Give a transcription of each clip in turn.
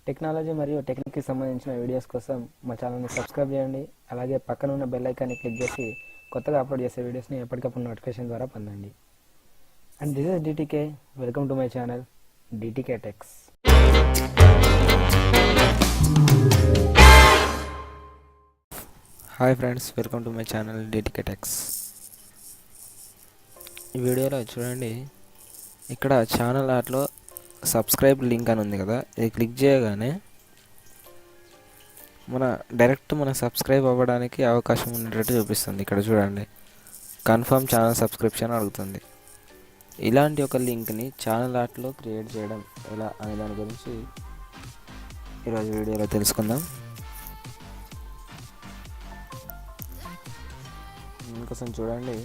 Technology మరియు టెక్నిక్కి సంబంధించిన videos కోసం మా ఛానల్ని సబ్స్క్రైబ్ చేయండి. అలాగే పక్కన ఉన్న బెల్ ఐకాన్ని క్లిక్ చేసి కొత్తగా అప్లోడ్ చేసే వీడియోస్ని ఎప్పటికప్పుడు నోటిఫికేషన్ ద్వారా పొందండి. And this is DTK. Welcome to my channel DTK techs. Hi friends, welcome to my channel DTK techs. ఈ వీడియోలో చూడండి, ఇక్కడ ఛానల్ ఆర్ట్లో సబ్స్క్రైబ్ లింక్ అని ఉంది కదా, ఇది క్లిక్ చేయగానే మన సబ్స్క్రైబ్ అవ్వడానికి అవకాశం ఉండేటట్టు చూపిస్తుంది. ఇక్కడ చూడండి, కన్ఫర్మ్ ఛానల్ సబ్స్క్రిప్షన్ అడుగుతుంది. ఇలాంటి ఒక లింక్ని ఛానల్ ఆర్ట్లో క్రియేట్ చేయడం ఎలా అనే దాని గురించి ఈరోజు వీడియోలో తెలుసుకుందాం. దీనికోసం చూడండి,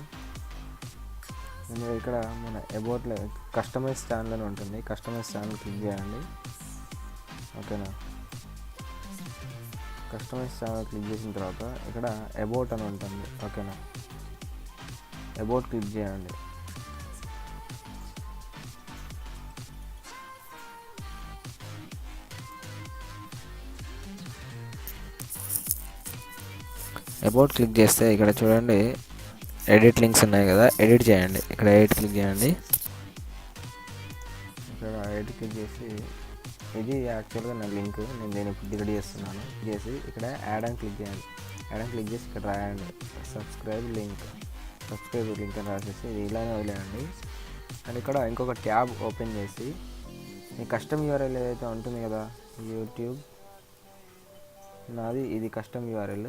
ఇక్కడ మన అబౌట్లో కస్టమైజ్ ఛానల్ అని ఉంటుంది. కస్టమైజ్ ఛానల్ క్లిక్ చేయండి. ఓకేనా, కస్టమైజ్ ఛానల్ క్లిక్ చేసిన తర్వాత ఇక్కడ అబౌట్ అని ఉంటుంది. ఓకేనా, అబౌట్ క్లిక్ చేయండి. అబౌట్ క్లిక్ చేస్తే ఇక్కడ చూడండి, ఎడిట్ లింక్స్ ఉన్నాయి కదా, ఎడిట్ చేయండి. ఇక్కడ ఎడిట్ క్లిక్ చేయండి. ఇక్కడ ఎడిట్ క్లిక్ చేసి, ఇది యాక్చువల్గా నా లింక్, నేను దీన్ని డిలీట్ చేస్తున్నాను. చేసి ఇక్కడ యాడ్ అని క్లిక్ చేయండి. యాడ్ అని క్లిక్ చేసి ఇక్కడ రాయండి సబ్స్క్రైబ్ లింక్ అని రాసేసి ఇది ఇలానే వదిలేయండి. అండ్ ఇక్కడ ఇంకొక ట్యాబ్ ఓపెన్ చేసి మీ కస్టమ్ URL ఏదైతే ఉంటుంది కదా, యూట్యూబ్ నాది, ఇది కస్టమ్ URL.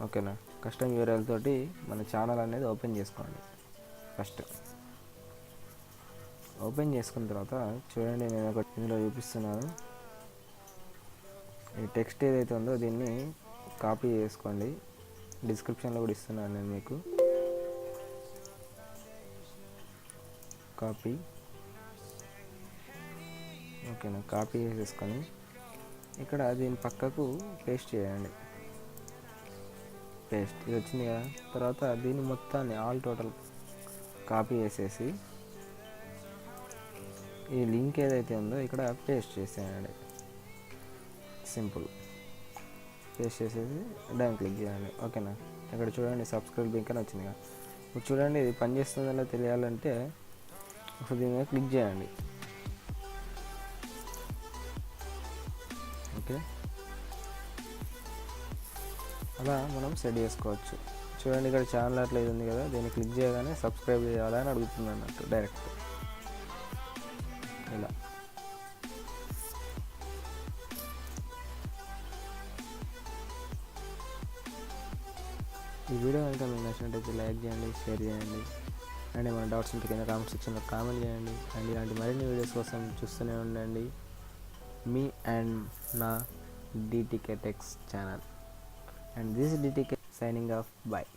ఓకేనా, కస్టమ్ URL తోటి మన ఛానల్ అనేది ఓపెన్ చేసుకోండి. ఫస్ట్ ఓపెన్ చేసుకున్న తర్వాత చూడండి, నేను ఒక ఇందులో చూపిస్తున్నాను. ఈ టెక్స్ట్ ఏదైతే ఉందో దీన్ని కాపీ చేసుకోండి. డిస్క్రిప్షన్లో కూడా ఇస్తున్నాను నేను మీకు. కాపీ. ఓకేనా, కాపీ చేసేసుకొని ఇక్కడ దీని పక్కకు పేస్ట్ చేయండి. పేస్ట్ ఇది వచ్చింది కదా. తర్వాత దీన్ని మొత్తాన్ని ఆల్ టోటల్ కాపీ చేసేసి ఈ లింక్ ఏదైతే ఉందో ఇక్కడ పేస్ట్ చేసేయండి. సింపుల్. పేస్ట్ చేసేసి డన్ క్లిక్ చేయండి. ఓకేనా, ఇక్కడ చూడండి సబ్స్క్రైబ్ లింక్ అని వచ్చింది కదా. ఇప్పుడు చూడండి, ఇది పనిచేస్తుందో తెలియాలంటే ఒకసారి దీని మీద క్లిక్ చేయండి. ఓకే, అలా మనం సెట్ చేసుకోవచ్చు. చూడండి, ఇక్కడ ఛానల్ అట్లా ఇది ఉంది కదా, దీన్ని క్లిక్ చేయగానే సబ్స్క్రైబ్ చేయాలని అడుగుతుంది అన్నట్టు డైరెక్ట్ ఇలా. ఈ వీడియో కనుక మీకు నచ్చినట్టయితే లైక్ చేయండి, షేర్ చేయండి. అండ్ ఏమైనా డౌట్స్ ఉంటే కింద కామెంట్ సెక్షన్లో కామెంట్ చేయండి. అండ్ ఇలాంటి మరిన్ని వీడియోస్ కోసం చూస్తూనే ఉండండి మీ అండ్ నా DTK techs channel. And this is DTK signing off. Bye.